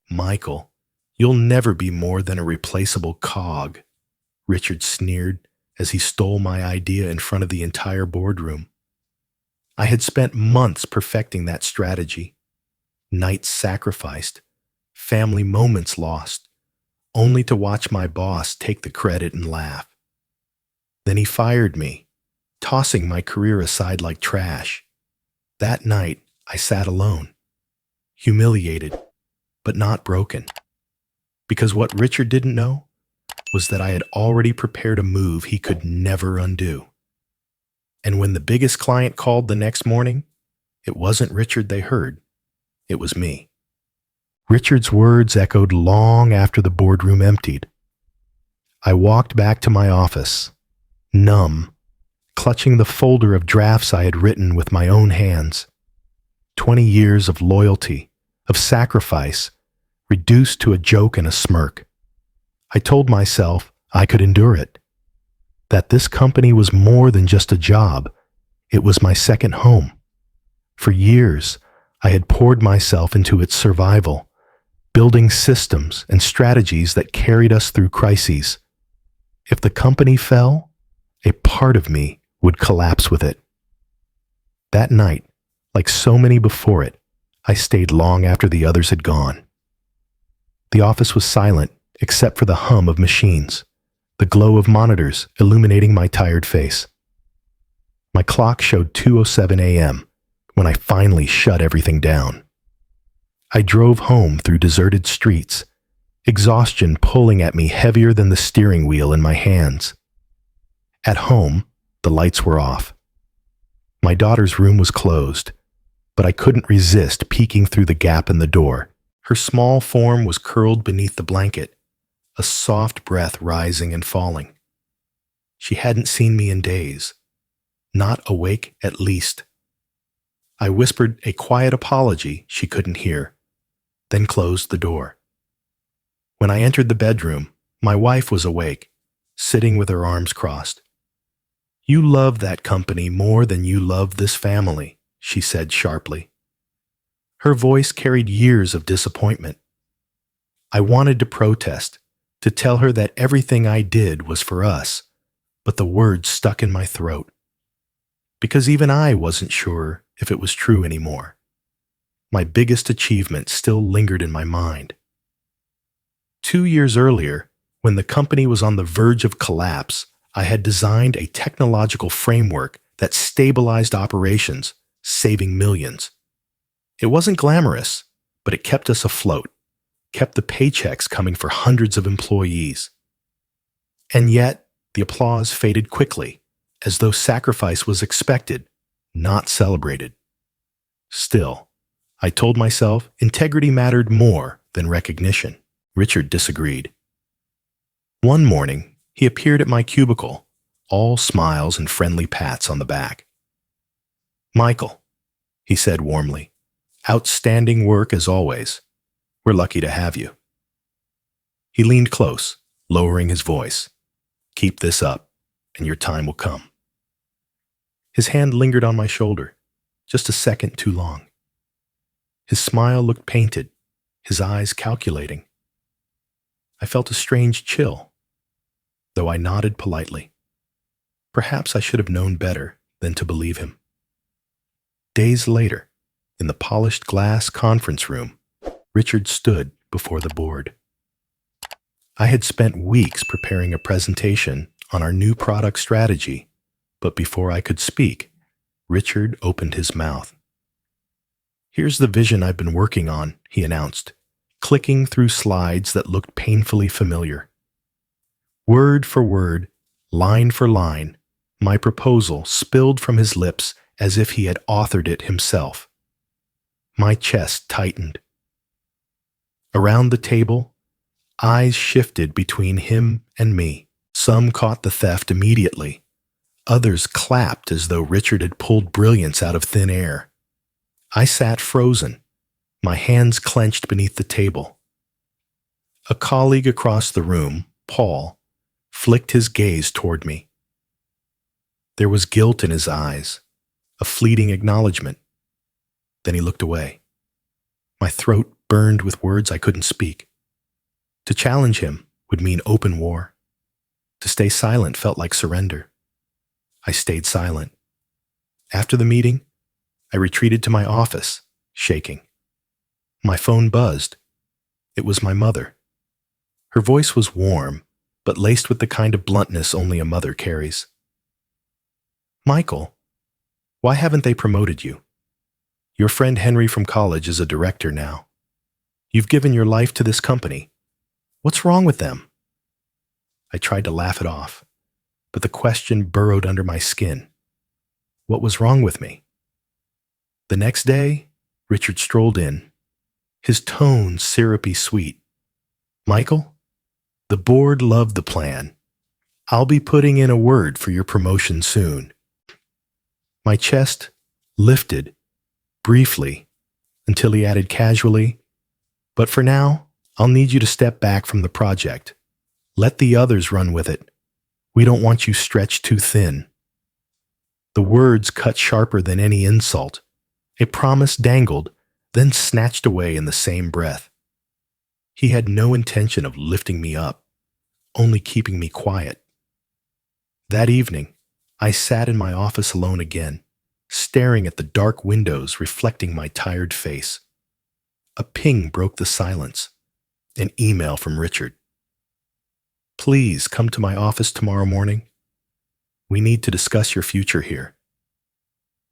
Michael, you'll never be more than a replaceable cog, Richard sneered as he stole my idea in front of the entire boardroom. I had spent months perfecting that strategy. Nights sacrificed, family moments lost, only to watch my boss take the credit and laugh. Then he fired me, tossing my career aside like trash. That night, I sat alone, humiliated, but not broken. Because what Richard didn't know was that I had already prepared a move he could never undo. And when the biggest client called the next morning, it wasn't Richard they heard, it was me. Richard's words echoed long after the boardroom emptied. I walked back to my office, numb, clutching the folder of drafts I had written with my own hands. 20 years of loyalty, of sacrifice, reduced to a joke and a smirk. I told myself I could endure it, that this company was more than just a job, it was my second home. For years, I had poured myself into its survival, building systems and strategies that carried us through crises. If the company fell, a part of me would collapse with it. That night, like so many before it, I stayed long after the others had gone. The office was silent except for the hum of machines, the glow of monitors illuminating my tired face. My clock showed 2:07 a.m. when I finally shut everything down. I drove home through deserted streets, exhaustion pulling at me heavier than the steering wheel in my hands. At home, the lights were off. My daughter's room was closed, but I couldn't resist peeking through the gap in the door. Her small form was curled beneath the blanket, a soft breath rising and falling. She hadn't seen me in days, not awake at least. I whispered a quiet apology she couldn't hear, then closed the door. When I entered the bedroom, my wife was awake, sitting with her arms crossed. "You love that company more than you love this family," she said sharply. Her voice carried years of disappointment. I wanted to protest, to tell her that everything I did was for us, but the words stuck in my throat. Because even I wasn't sure if it was true anymore. My biggest achievement still lingered in my mind. 2 years earlier, when the company was on the verge of collapse, I had designed a technological framework that stabilized operations, saving millions. It wasn't glamorous, but it kept us afloat, kept the paychecks coming for hundreds of employees. And yet, the applause faded quickly, as though sacrifice was expected, not celebrated. Still, I told myself integrity mattered more than recognition. Richard disagreed. One morning, he appeared at my cubicle, all smiles and friendly pats on the back. "Michael," he said warmly, "outstanding work as always. We're lucky to have you." He leaned close, lowering his voice. "Keep this up, and your time will come." His hand lingered on my shoulder, just a second too long. His smile looked painted, his eyes calculating. I felt a strange chill, though I nodded politely. Perhaps I should have known better than to believe him. Days later, in the polished glass conference room, Richard stood before the board. I had spent weeks preparing a presentation on our new product strategy, but before I could speak, Richard opened his mouth. "Here's the vision I've been working on," he announced, clicking through slides that looked painfully familiar. Word for word, line for line, my proposal spilled from his lips as if he had authored it himself. My chest tightened. Around the table, eyes shifted between him and me. Some caught the theft immediately. Others clapped as though Richard had pulled brilliance out of thin air. I sat frozen, my hands clenched beneath the table. A colleague across the room, Paul, flicked his gaze toward me. There was guilt in his eyes, a fleeting acknowledgement. Then he looked away. My throat burned with words I couldn't speak. To challenge him would mean open war. To stay silent felt like surrender. I stayed silent. After the meeting, I retreated to my office, shaking. My phone buzzed. It was my mother. Her voice was warm, but laced with the kind of bluntness only a mother carries. "Michael, why haven't they promoted you? Your friend Henry from college is a director now. You've given your life to this company. What's wrong with them?" I tried to laugh it off, but the question burrowed under my skin. What was wrong with me? The next day, Richard strolled in, his tone syrupy sweet. "Michael, the board loved the plan. I'll be putting in a word for your promotion soon." My chest lifted briefly until he added casually, "But for now, I'll need you to step back from the project. Let the others run with it. We don't want you stretched too thin." The words cut sharper than any insult. A promise dangled, then snatched away in the same breath. He had no intention of lifting me up, only keeping me quiet. That evening, I sat in my office alone again, staring at the dark windows reflecting my tired face. A ping broke the silence. An email from Richard. "Please come to my office tomorrow morning. We need to discuss your future here."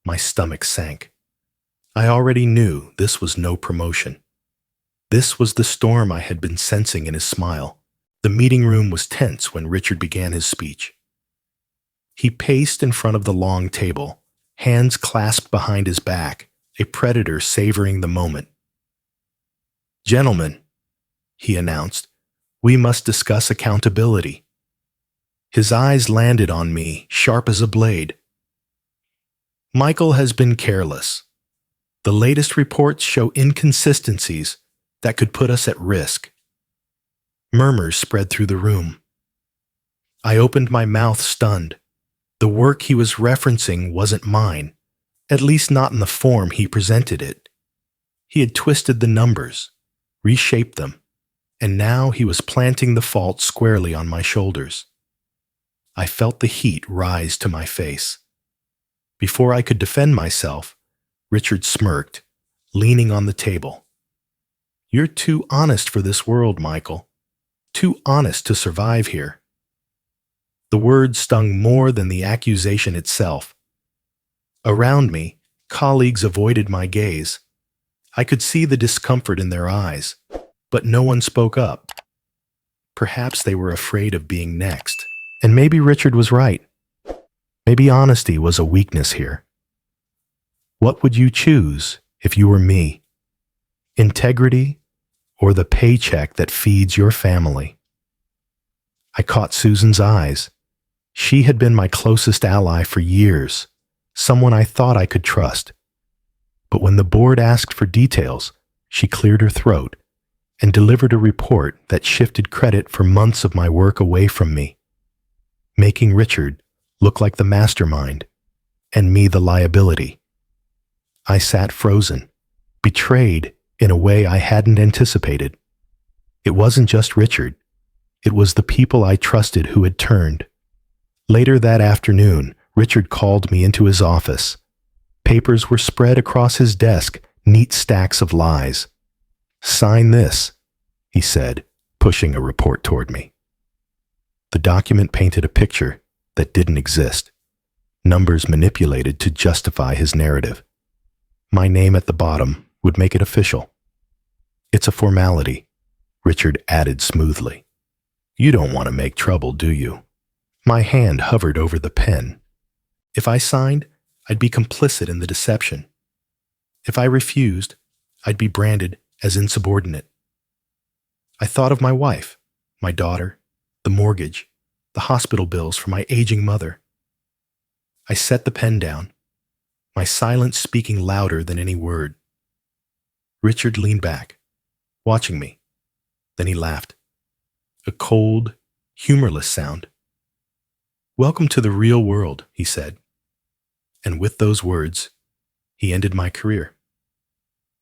My stomach sank. I already knew this was no promotion. This was the storm I had been sensing in his smile. The meeting room was tense when Richard began his speech. He paced in front of the long table, hands clasped behind his back, a predator savoring the moment. "Gentlemen," he announced, "we must discuss accountability." His eyes landed on me, sharp as a blade. "Michael has been careless. The latest reports show inconsistencies that could put us at risk." Murmurs spread through the room. I opened my mouth stunned. The work he was referencing wasn't mine, at least not in the form he presented it. He had twisted the numbers, reshaped them, and now he was planting the fault squarely on my shoulders. I felt the heat rise to my face. Before I could defend myself, Richard smirked, leaning on the table. "You're too honest for this world, Michael. Too honest to survive here." The words stung more than the accusation itself. Around me, colleagues avoided my gaze. I could see the discomfort in their eyes, but no one spoke up. Perhaps they were afraid of being next. And maybe Richard was right. Maybe honesty was a weakness here. What would you choose if you were me? Integrity or the paycheck that feeds your family? I caught Susan's eyes. She had been my closest ally for years, someone I thought I could trust. But when the board asked for details, she cleared her throat and delivered a report that shifted credit for months of my work away from me, making Richard look like the mastermind and me the liability. I sat frozen, betrayed in a way I hadn't anticipated. It wasn't just Richard. It was the people I trusted who had turned. Later that afternoon, Richard called me into his office. Papers were spread across his desk, neat stacks of lies. "Sign this," he said, pushing a report toward me. The document painted a picture that didn't exist, numbers manipulated to justify his narrative. My name at the bottom would make it official. "It's a formality," Richard added smoothly. "You don't want to make trouble, do you?" My hand hovered over the pen. If I signed, I'd be complicit in the deception. If I refused, I'd be branded as insubordinate. I thought of my wife, my daughter, the mortgage, the hospital bills for my aging mother. I set the pen down, my silence speaking louder than any word. Richard leaned back, watching me. Then he laughed. A cold, humorless sound. "Welcome to the real world," he said. And with those words, he ended my career.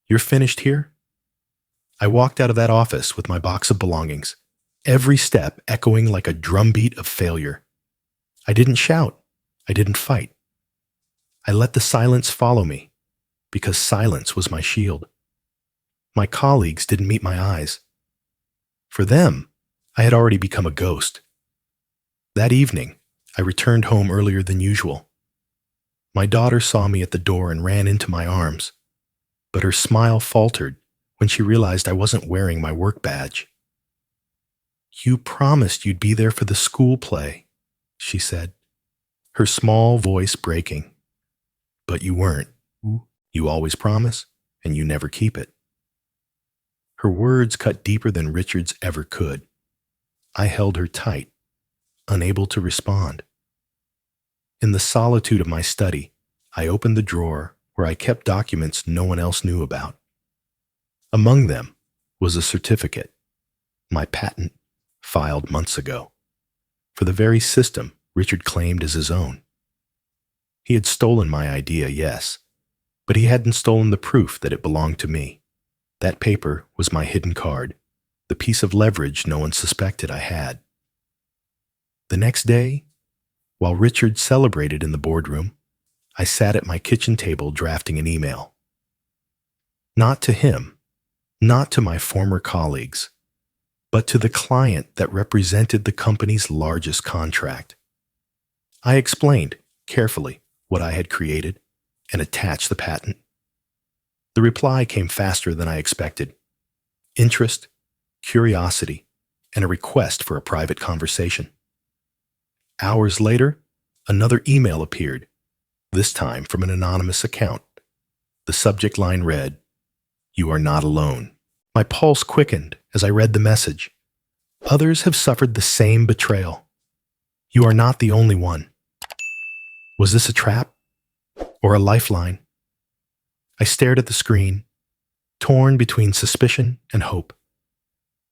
"You're finished here? I walked out of that office with my box of belongings, every step echoing like a drumbeat of failure. I didn't shout. I didn't fight. I let the silence follow me, because silence was my shield. My colleagues didn't meet my eyes. For them, I had already become a ghost. That evening, I returned home earlier than usual. My daughter saw me at the door and ran into my arms, but her smile faltered when she realized I wasn't wearing my work badge. "You promised you'd be there for the school play," she said, her small voice breaking. "But you weren't. You always promise, and you never keep it." Her words cut deeper than Richard's ever could. I held her tight, unable to respond. In the solitude of my study, I opened the drawer where I kept documents no one else knew about. Among them was a certificate, my patent, filed months ago, for the very system Richard claimed as his own. He had stolen my idea, yes, but he hadn't stolen the proof that it belonged to me. That paper was my hidden card, the piece of leverage no one suspected I had. The next day, while Richard celebrated in the boardroom, I sat at my kitchen table drafting an email. Not to him, not to my former colleagues, but to the client that represented the company's largest contract. I explained, carefully, what I had created and attached the patent. The reply came faster than I expected. Interest, curiosity, and a request for a private conversation. Hours later, another email appeared, this time from an anonymous account. The subject line read, "You are not alone." My pulse quickened as I read the message. Others have suffered the same betrayal. You are not the only one. Was this a trap? Or a lifeline? I stared at the screen, torn between suspicion and hope.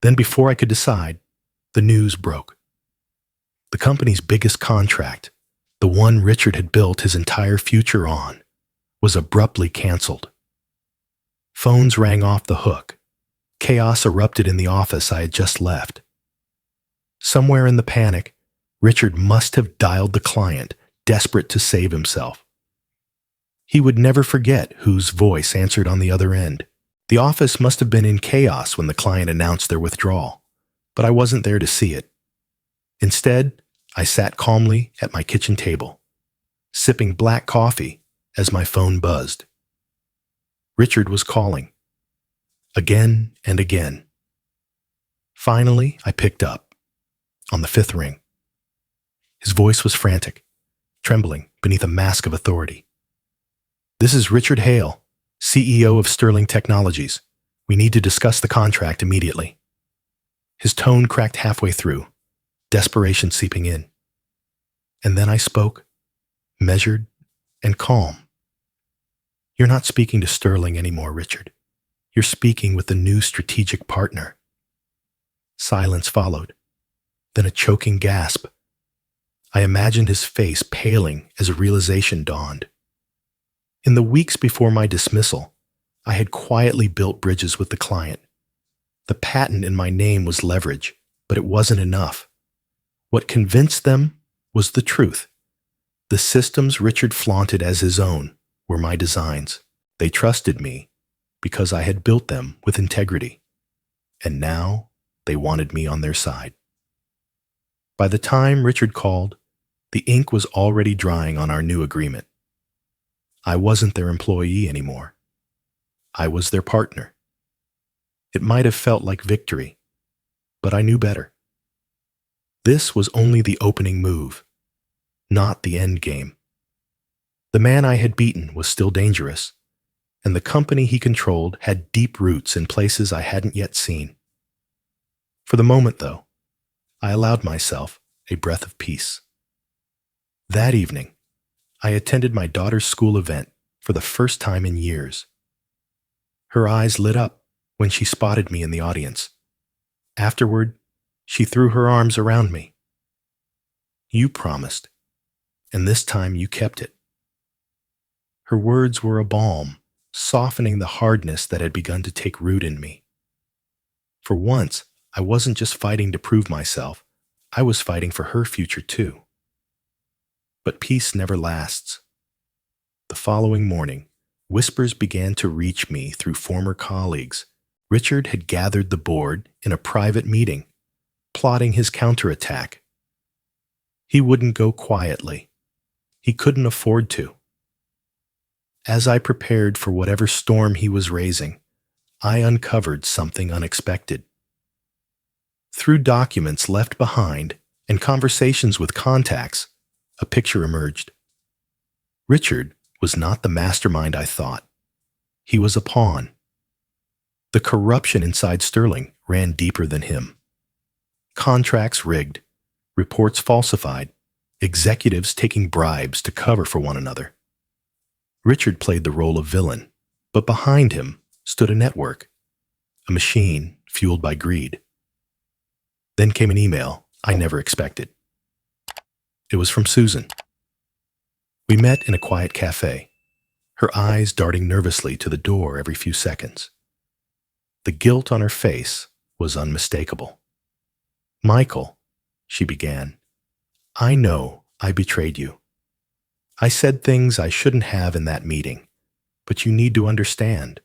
Then, before I could decide, the news broke. The company's biggest contract, the one Richard had built his entire future on, was abruptly canceled. Phones rang off the hook. Chaos erupted in the office I had just left. Somewhere in the panic, Richard must have dialed the client, desperate to save himself. He would never forget whose voice answered on the other end. The office must have been in chaos when the client announced their withdrawal, but I wasn't there to see it. Instead, I sat calmly at my kitchen table, sipping black coffee as my phone buzzed. Richard was calling. Again and again. Finally, I picked up, on the fifth ring. His voice was frantic, trembling beneath a mask of authority. "This is Richard Hale, CEO of Sterling Technologies. We need to discuss the contract immediately." His tone cracked halfway through, desperation seeping in. And then I spoke, measured and calm. "You're not speaking to Sterling anymore, Richard. You're speaking with the new strategic partner." Silence followed, then a choking gasp. I imagined his face paling as a realization dawned. In the weeks before my dismissal, I had quietly built bridges with the client. The patent in my name was leverage, but it wasn't enough. What convinced them was the truth. The systems Richard flaunted as his own were my designs. They trusted me because I had built them with integrity. And now they wanted me on their side. By the time Richard called, the ink was already drying on our new agreement. I wasn't their employee anymore. I was their partner. It might have felt like victory, but I knew better. This was only the opening move, not the end game. The man I had beaten was still dangerous, and the company he controlled had deep roots in places I hadn't yet seen. For the moment, though, I allowed myself a breath of peace. That evening, I attended my daughter's school event for the first time in years. Her eyes lit up when she spotted me in the audience. Afterward, she threw her arms around me. "You promised, and this time you kept it." Her words were a balm, softening the hardness that had begun to take root in me. For once, I wasn't just fighting to prove myself, I was fighting for her future too. But peace never lasts. The following morning, whispers began to reach me through former colleagues. Richard had gathered the board in a private meeting, plotting his counterattack. He wouldn't go quietly. He couldn't afford to. As I prepared for whatever storm he was raising, I uncovered something unexpected. Through documents left behind and conversations with contacts, a picture emerged. Richard was not the mastermind I thought. He was a pawn. The corruption inside Sterling ran deeper than him. Contracts rigged, reports falsified, executives taking bribes to cover for one another. Richard played the role of villain, but behind him stood a network, a machine fueled by greed. Then came an email I never expected. It was from Susan. We met in a quiet cafe, her eyes darting nervously to the door every few seconds. The guilt on her face was unmistakable. "Michael," she began, "I know I betrayed you. I said things I shouldn't have in that meeting, but you need to understand.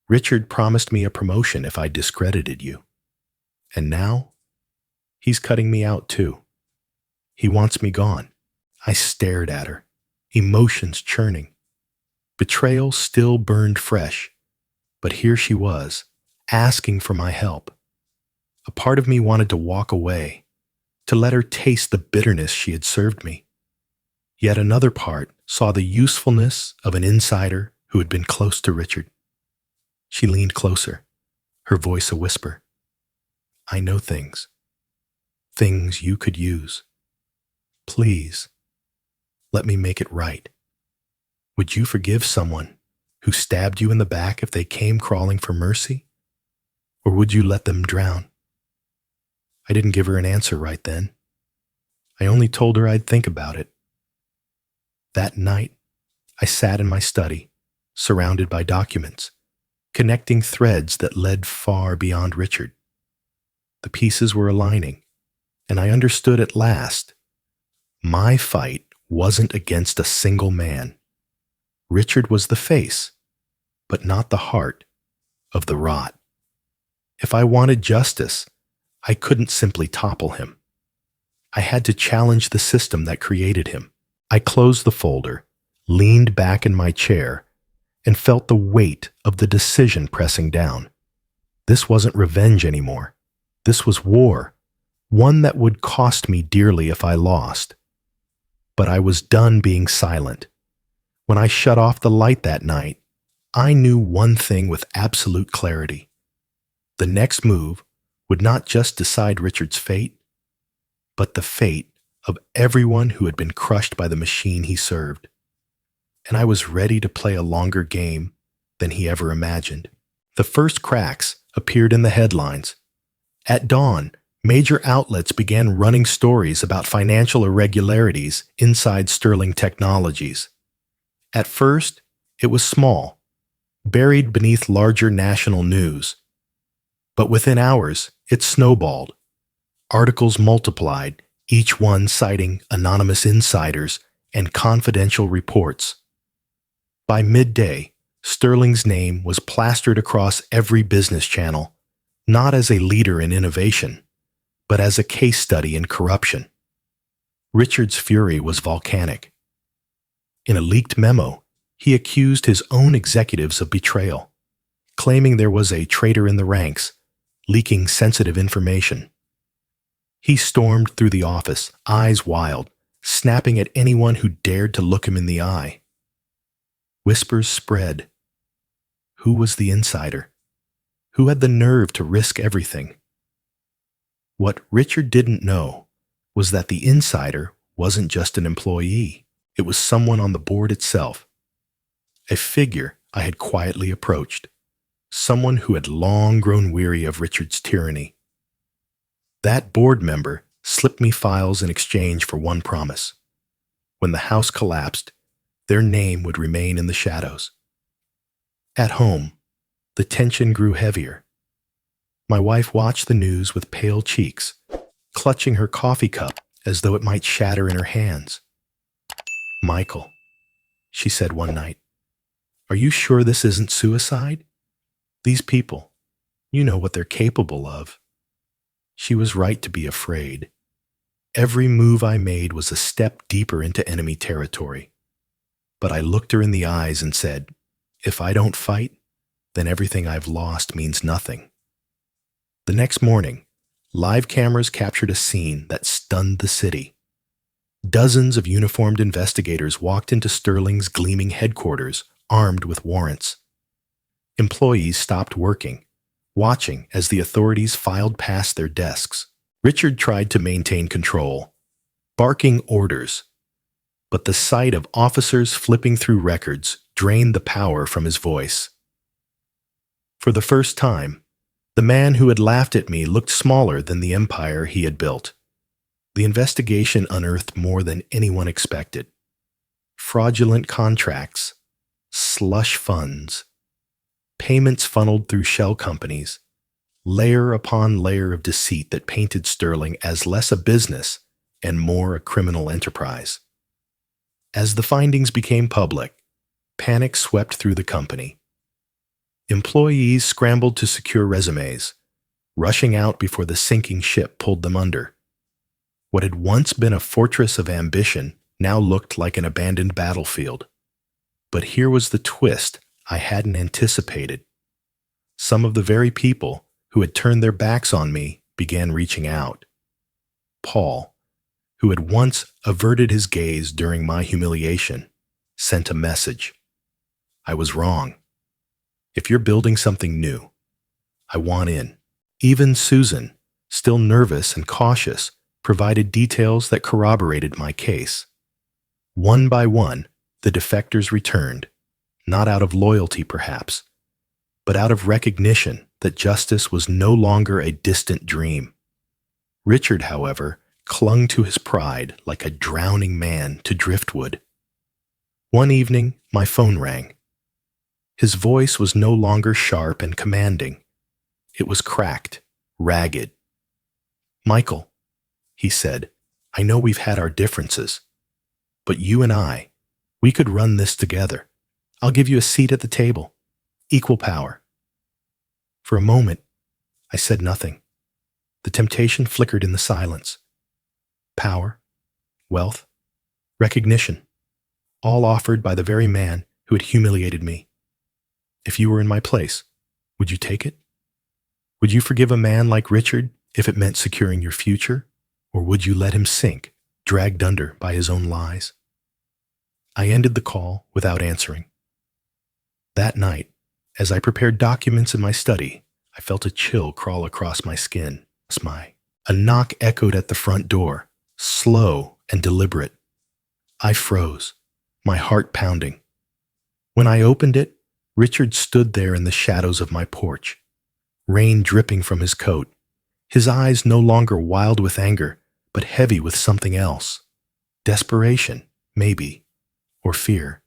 Richard promised me a promotion if I discredited you. And now, he's cutting me out too. He wants me gone." I stared at her, emotions churning. Betrayal still burned fresh, but here she was, asking for my help. A part of me wanted to walk away, to let her taste the bitterness she had served me. Yet another part saw the usefulness of an insider who had been close to Richard. She leaned closer, her voice a whisper. "I know things. Things you could use. Please, let me make it right. Would you forgive someone who stabbed you in the back if they came crawling for mercy? Or would you let them drown?" I didn't give her an answer right then. I only told her I'd think about it. That night, I sat in my study, surrounded by documents, connecting threads that led far beyond Richard. The pieces were aligning, and I understood at last. My fight wasn't against a single man. Richard was the face, but not the heart, of the rot. If I wanted justice, I couldn't simply topple him. I had to challenge the system that created him. I closed the folder, leaned back in my chair, and felt the weight of the decision pressing down. This wasn't revenge anymore. This was war, one that would cost me dearly if I lost. But I was done being silent. When I shut off the light that night, I knew one thing with absolute clarity. The next move would not just decide Richard's fate, but the fate of everyone who had been crushed by the machine he served. And I was ready to play a longer game than he ever imagined. The first cracks appeared in the headlines. At dawn, major outlets began running stories about financial irregularities inside Sterling Technologies. At first, it was small, buried beneath larger national news. But within hours, it snowballed. Articles multiplied, each one citing anonymous insiders and confidential reports. By midday, Sterling's name was plastered across every business channel, not as a leader in innovation, but as a case study in corruption. Richard's fury was volcanic. In a leaked memo, he accused his own executives of betrayal, claiming there was a traitor in the ranks, leaking sensitive information. He stormed through the office, eyes wild, snapping at anyone who dared to look him in the eye. Whispers spread. Who was the insider? Who had the nerve to risk everything? What Richard didn't know was that the insider wasn't just an employee. It was someone on the board itself. A figure I had quietly approached. Someone who had long grown weary of Richard's tyranny. That board member slipped me files in exchange for one promise. When the house collapsed, their name would remain in the shadows. At home, the tension grew heavier. My wife watched the news with pale cheeks, clutching her coffee cup as though it might shatter in her hands. "Michael," she said one night, "are you sure this isn't suicide? These people, you know what they're capable of." She was right to be afraid. Every move I made was a step deeper into enemy territory. But I looked her in the eyes and said, "If I don't fight, then everything I've lost means nothing." The next morning, live cameras captured a scene that stunned the city. Dozens of uniformed investigators walked into Sterling's gleaming headquarters, armed with warrants. Employees stopped working, watching as the authorities filed past their desks. Richard tried to maintain control, barking orders, but the sight of officers flipping through records drained the power from his voice. For the first time, the man who had laughed at me looked smaller than the empire he had built. The investigation unearthed more than anyone expected. Fraudulent contracts, slush funds, payments funneled through shell companies, layer upon layer of deceit that painted Sterling as less a business and more a criminal enterprise. As the findings became public, panic swept through the company. Employees scrambled to secure resumes, rushing out before the sinking ship pulled them under. What had once been a fortress of ambition now looked like an abandoned battlefield. But here was the twist I hadn't anticipated. Some of the very people who had turned their backs on me began reaching out. Paul, who had once averted his gaze during my humiliation, sent a message. I was wrong. If you're building something new, I want in. Even Susan, still nervous and cautious, provided details that corroborated my case. One by one, the defectors returned, not out of loyalty perhaps, but out of recognition that justice was no longer a distant dream. Richard, however, clung to his pride like a drowning man to driftwood. One evening, my phone rang. His voice was no longer sharp and commanding. It was cracked, ragged. "Michael," he said, "I know we've had our differences, but you and we could run this together. I'll give you a seat at the table. Equal power." For a moment, I said nothing. The temptation flickered in the silence. Power, wealth, recognition, all offered by the very man who had humiliated me. If you were in my place, would you take it? Would you forgive a man like Richard if it meant securing your future, or would you let him sink, dragged under by his own lies? I ended the call without answering. That night, as I prepared documents in my study, I felt a chill crawl across my skin. A knock echoed at the front door, slow and deliberate. I froze, my heart pounding. When I opened it, Richard stood there in the shadows of my porch, rain dripping from his coat, his eyes no longer wild with anger, but heavy with something else. Desperation, maybe, or fear.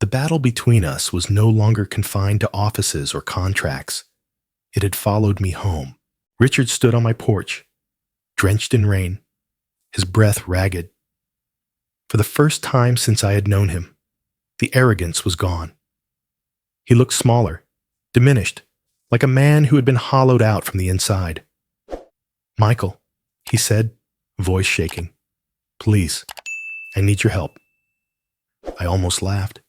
The battle between us was no longer confined to offices or contracts. It had followed me home. Richard stood on my porch, drenched in rain, his breath ragged. For the first time since I had known him, the arrogance was gone. He looked smaller, diminished, like a man who had been hollowed out from the inside. "Michael," he said, voice shaking, "please, I need your help." I almost laughed.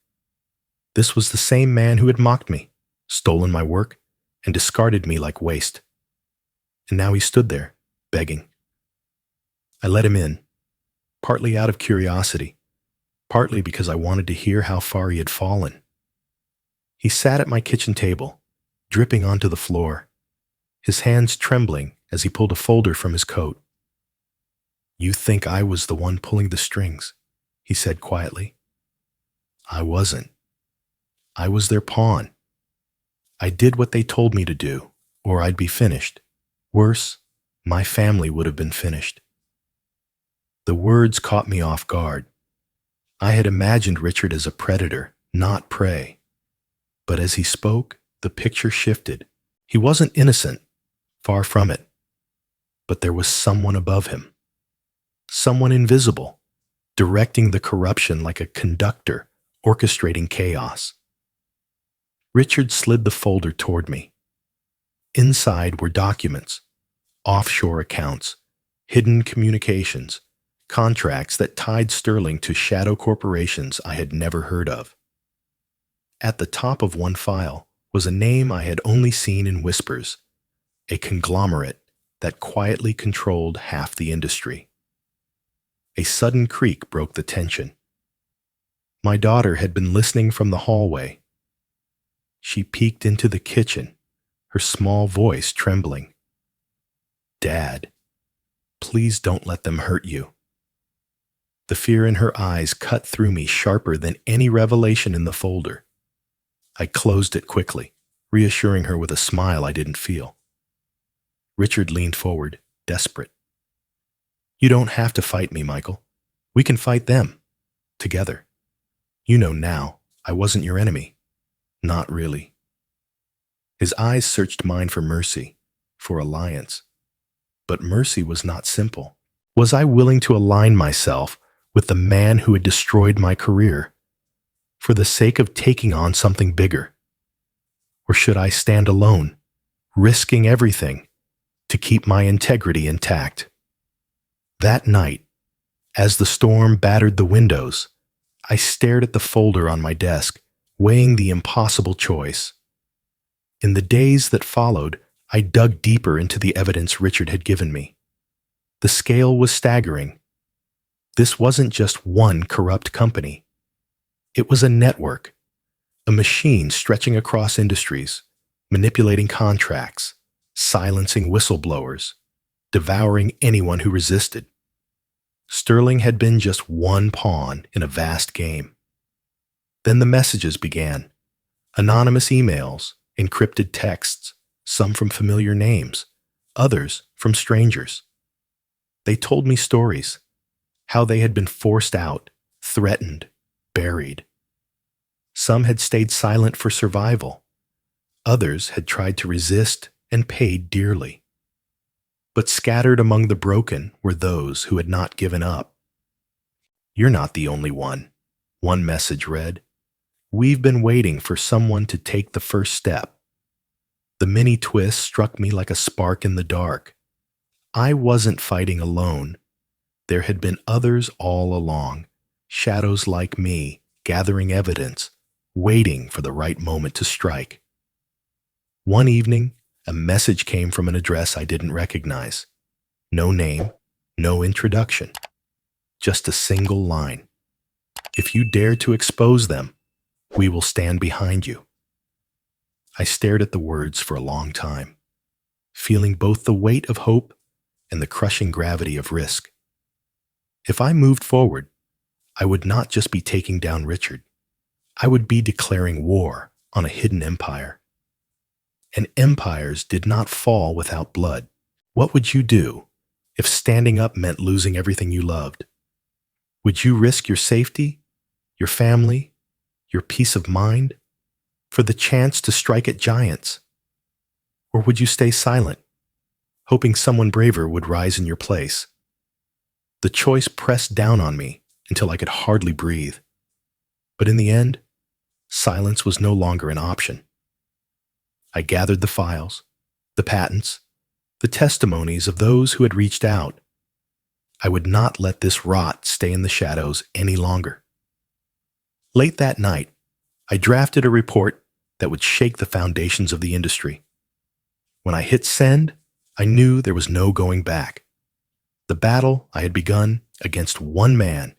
This was the same man who had mocked me, stolen my work, and discarded me like waste. And now he stood there, begging. I let him in, partly out of curiosity, partly because I wanted to hear how far he had fallen. He sat at my kitchen table, dripping onto the floor, his hands trembling as he pulled a folder from his coat. "You think I was the one pulling the strings," he said quietly. "I wasn't. I was their pawn. I did what they told me to do, or I'd be finished. Worse, my family would have been finished." The words caught me off guard. I had imagined Richard as a predator, not prey. But as he spoke, the picture shifted. He wasn't innocent, far from it, but there was someone above him, someone invisible, directing the corruption like a conductor orchestrating chaos. Richard slid the folder toward me. Inside were documents, offshore accounts, hidden communications, contracts that tied Sterling to shadow corporations I had never heard of. At the top of one file was a name I had only seen in whispers, a conglomerate that quietly controlled half the industry. A sudden creak broke the tension. My daughter had been listening from the hallway. She peeked into the kitchen, her small voice trembling. "Dad, please don't let them hurt you." The fear in her eyes cut through me sharper than any revelation in the folder. I closed it quickly, reassuring her with a smile I didn't feel. Richard leaned forward, desperate. "You don't have to fight me, Michael. We can fight them. Together. You know now, I wasn't your enemy. Not really." His eyes searched mine for mercy, for alliance. But mercy was not simple. Was I willing to align myself with the man who had destroyed my career, for the sake of taking on something bigger? Or should I stand alone, risking everything, to keep my integrity intact? That night, as the storm battered the windows, I stared at the folder on my desk, weighing the impossible choice. In the days that followed, I dug deeper into the evidence Richard had given me. The scale was staggering. This wasn't just one corrupt company. It was a network, a machine stretching across industries, manipulating contracts, silencing whistleblowers, devouring anyone who resisted. Sterling had been just one pawn in a vast game. Then the messages began. Anonymous emails, encrypted texts, some from familiar names, others from strangers. They told me stories, how they had been forced out, threatened, buried. Some had stayed silent for survival. Others had tried to resist and paid dearly. But scattered among the broken were those who had not given up. "You're not the only one message read. "We've been waiting for someone to take the first step." The mini twist struck me like a spark in the dark. I wasn't fighting alone. There had been others all along, shadows like me, gathering evidence, waiting for the right moment to strike. One evening, a message came from an address I didn't recognize. No name, no introduction. Just a single line. "If you dare to expose them, we will stand behind you." I stared at the words for a long time, feeling both the weight of hope and the crushing gravity of risk. If I moved forward, I would not just be taking down Richard. I would be declaring war on a hidden empire. And empires did not fall without blood. What would you do if standing up meant losing everything you loved? Would you risk your safety, your family, your peace of mind, for the chance to strike at giants? Or would you stay silent, hoping someone braver would rise in your place? The choice pressed down on me until I could hardly breathe. But in the end, silence was no longer an option. I gathered the files, the patents, the testimonies of those who had reached out. I would not let this rot stay in the shadows any longer. Late that night, I drafted a report that would shake the foundations of the industry. When I hit send, I knew there was no going back. The battle I had begun against one man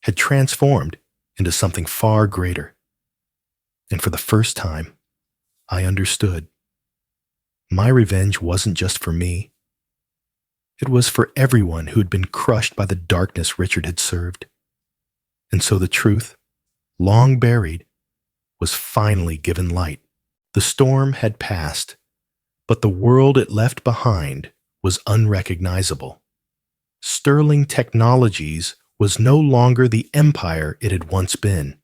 had transformed into something far greater. And for the first time, I understood. My revenge wasn't just for me. It was for everyone who had been crushed by the darkness Richard had served. And so the truth, long buried, was finally given light. The storm had passed, but the world it left behind was unrecognizable. Sterling Technologies was no longer the empire it had once been.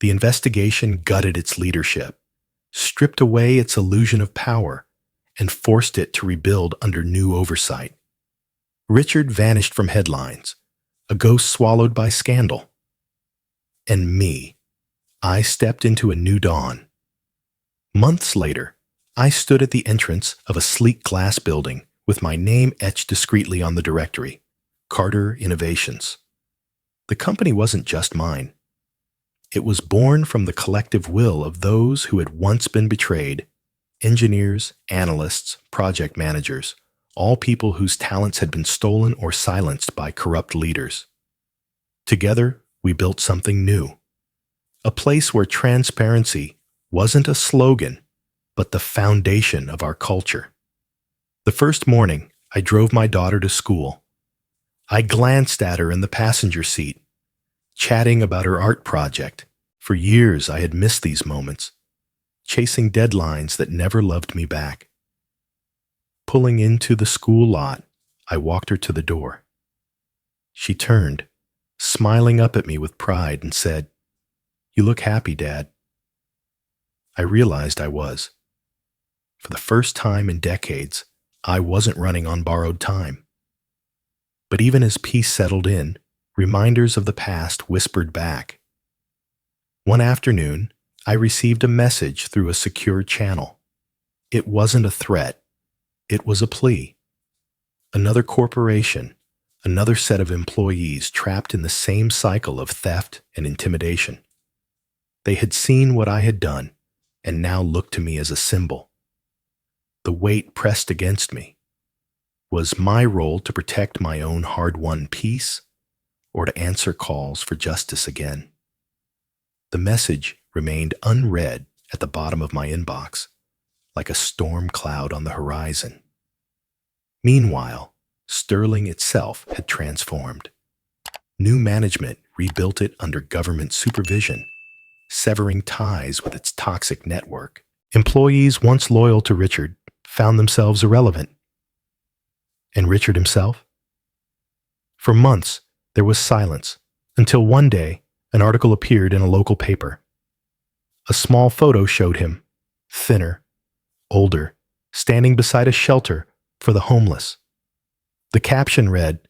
The investigation gutted its leadership, stripped away its illusion of power, and forced it to rebuild under new oversight. Richard vanished from headlines, a ghost swallowed by scandal. And me, I stepped into a new dawn. Months later, I stood at the entrance of a sleek glass building with my name etched discreetly on the directory, Carter Innovations. The company wasn't just mine. It was born from the collective will of those who had once been betrayed: engineers, analysts, project managers, all people whose talents had been stolen or silenced by corrupt leaders. Together, we built something new. A place where transparency wasn't a slogan, but the foundation of our culture. The first morning, I drove my daughter to school. I glanced at her in the passenger seat, chatting about her art project. For years, I had missed these moments, chasing deadlines that never loved me back. Pulling into the school lot, I walked her to the door. She turned, smiling up at me with pride, and said, "You look happy, Dad." I realized I was. For the first time in decades, I wasn't running on borrowed time. But even as peace settled in, reminders of the past whispered back. One afternoon, I received a message through a secure channel. It wasn't a threat. It was a plea. Another corporation, another set of employees trapped in the same cycle of theft and intimidation. They had seen what I had done and now looked to me as a symbol. The weight pressed against me. Was my role to protect my own hard-won peace, or to answer calls for justice again? The message remained unread at the bottom of my inbox, like a storm cloud on the horizon. Meanwhile, Sterling itself had transformed. New management rebuilt it under government supervision, severing ties with its toxic network. Employees once loyal to Richard found themselves irrelevant. And Richard himself? For months, there was silence, until one day, an article appeared in a local paper. A small photo showed him, thinner, older, standing beside a shelter for the homeless. The caption read,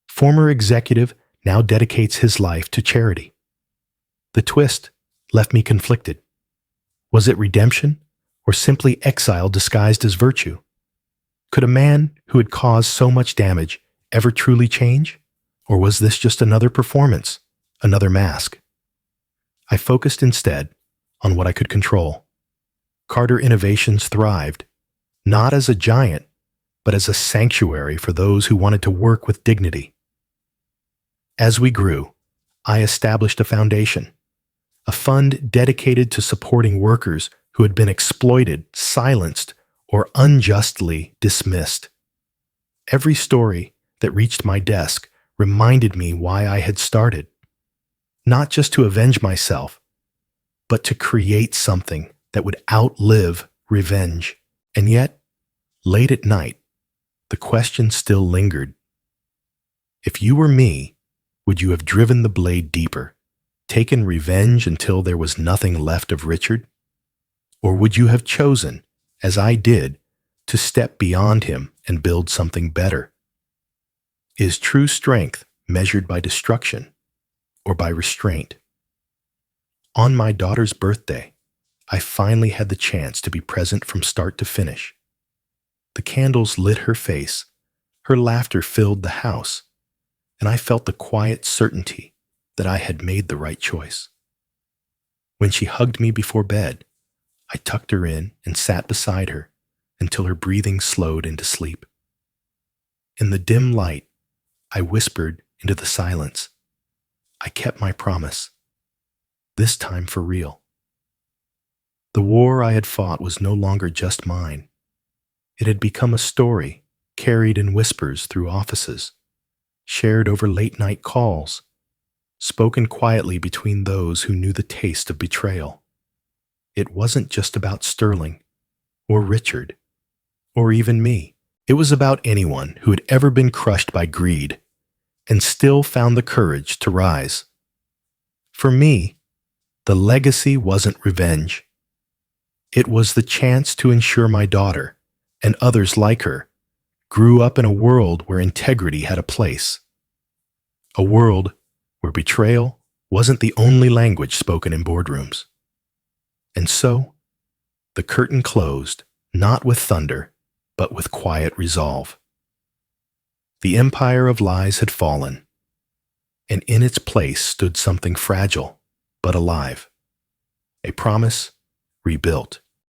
"Former executive now dedicates his life to charity." The twist left me conflicted. Was it redemption, or simply exile disguised as virtue? Could a man who had caused so much damage ever truly change? Or was this just another performance, another mask? I focused instead on what I could control. Carter Innovations thrived, not as a giant, but as a sanctuary for those who wanted to work with dignity. As we grew, I established a foundation, a fund dedicated to supporting workers who had been exploited, silenced, or unjustly dismissed. Every story that reached my desk reminded me why I had started. Not just to avenge myself, but to create something that would outlive revenge. And yet, late at night, the question still lingered. If you were me, would you have driven the blade deeper, taken revenge until there was nothing left of Richard? Or would you have chosen, as I did, to step beyond him and build something better? Is true strength measured by destruction or by restraint? On my daughter's birthday, I finally had the chance to be present from start to finish. The candles lit her face, her laughter filled the house, and I felt the quiet certainty that I had made the right choice. When she hugged me before bed, I tucked her in and sat beside her until her breathing slowed into sleep. In the dim light, I whispered into the silence, I kept my promise, this time for real. The war I had fought was no longer just mine. It had become a story carried in whispers through offices, shared over late-night calls, spoken quietly between those who knew the taste of betrayal. It wasn't just about Sterling, or Richard, or even me. It was about anyone who had ever been crushed by greed and still found the courage to rise. For me, the legacy wasn't revenge. It was the chance to ensure my daughter and others like her, grew up in a world where integrity had a place. A world where betrayal wasn't the only language spoken in boardrooms. And so, the curtain closed, not with thunder, but with quiet resolve. The empire of lies had fallen, and in its place stood something fragile but alive, a promise rebuilt.